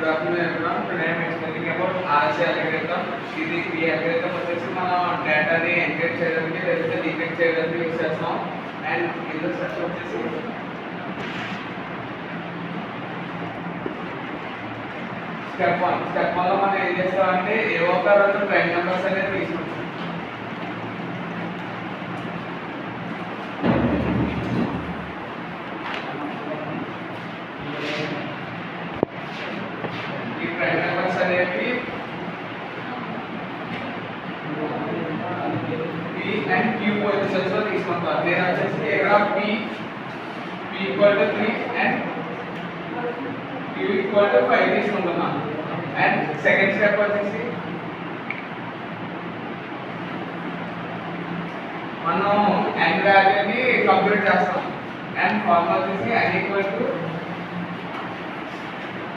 Good afternoon everyone. Today I am explaining about RSA algorithm. ఇది ఈ algorithm వచ్చేసి మనం డేటాని ఎన్క్రిప్ట్ చేయడానికి లేకపోతే డీక్రిప్ట్ చేయడానికి యూస్ చేస్తాం. అండ్ ఇందులో స్టెప్ వచ్చేసి స్టెప్ 1 లో మనం ఏం చేస్తామంటే ఏవో ఒక రెండు ప్రైమ్ నెంబర్స్ అనేది తీసుకుంటాం. and q positions లో తీసుకుంటాం. నేను వచ్చేసి ఇక్కడ p equal to 3 and q equal to 5 తీసుకుంటున్నాను. అండ్ సెకండ్ స్టెప్ వచ్చేసి మనం n వాల్యూని కంప్యూట్ చేస్తాం. అండ్ ఫార్ములా వచ్చేసి n equal to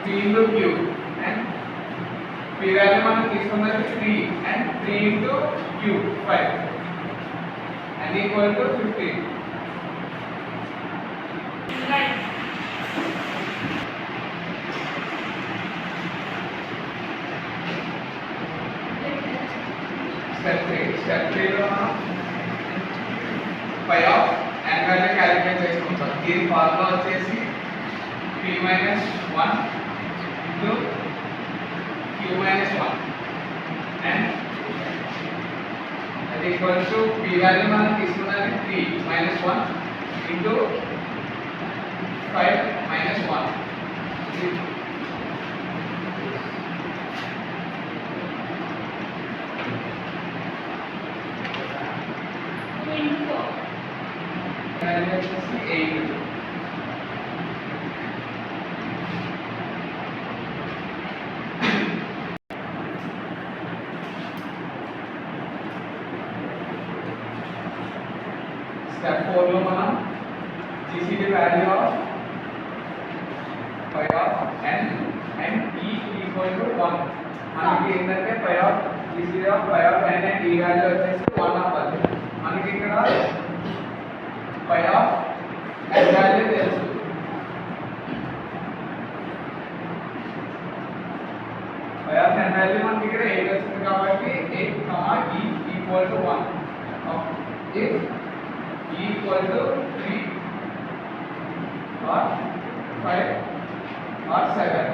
p into q and p value మనం తీసుకున్నది 3 and 3 into q 5 and equal to 15. Right. Step 3 లో phi of n value calculate చేసుకుంటాం. దీని ఫార్ములా వచ్చేసి p minus 1 into q minus 1 and equal to p value మనం తీసుకున్నది 3 minus 1 into 5 minus 1 value వచ్చేసి 8. Step 4 లో మనం GCD value of phi of n and e equal to 1. మనకి ఏంటంటే phi of GCD of phi of n and e value వచ్చేసి 1 అవ్వాలి. మనకి ఇక్కడ phi of n వాల్యూ తెలుసు. phi of n వాల్యూ మనకి ఇక్కడ 8 వస్తుంది కాబట్టి 8, e equal to 1. If e equal to 3 or 5 or 7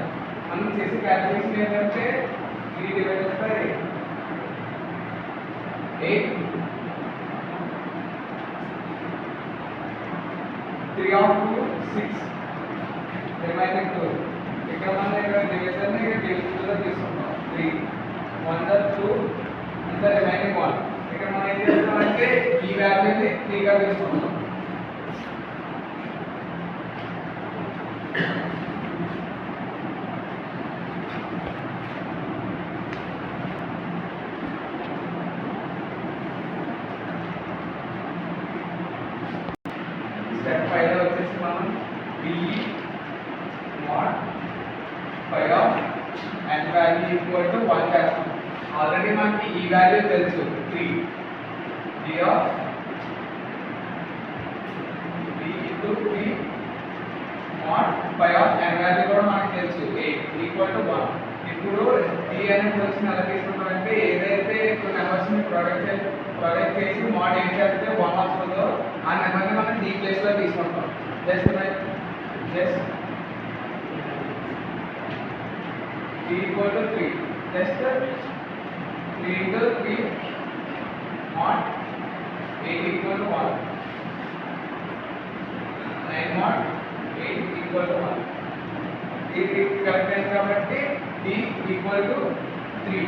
మనం చేసే క్యాలిక్యులేషన్ ఏంటంటే 3 divided by 8 3 of 2 6 remaining 2 ఇక్కడ మనం ఇక్కడ డివిజన్ ని డివిజన్ లో తీసుకుంటాం 3 1 2 and the remaining 1 ఇక్కడ మనం ఏం చేస్తామంటే ఈ వాల్యూని 3 గా తీసుకుంటాం. స్టెప్ 5 లో వచ్చేసి మనం d mod phi of n value equal to 1 చేస్తాం. ఆల్రెడీ మనకి ఈ వాల్యూ తెలుసు 3 d of d into 3 mod phi of n value కూడా మనకు తెలుసు 8 equal to 1. ఇప్పుడు d అనే ఫంక్షన్ ఎలా తీసుకుంటామంటే ఏదైతే ఇప్పుడు నెంబర్స్ ని ప్రొడక్ట్ చేసి mod ఏం చేస్తే 1 వస్తుందో ఆ నెంబర్ ని మనం d ప్లేస్ లో తీసుకుంటాం. Just d equal to 3 just 3 into 3 mod 8 equal to 1 9 mod 8 equal to 1. ఇది కరెక్ట్ కాబట్టి d equal to 3.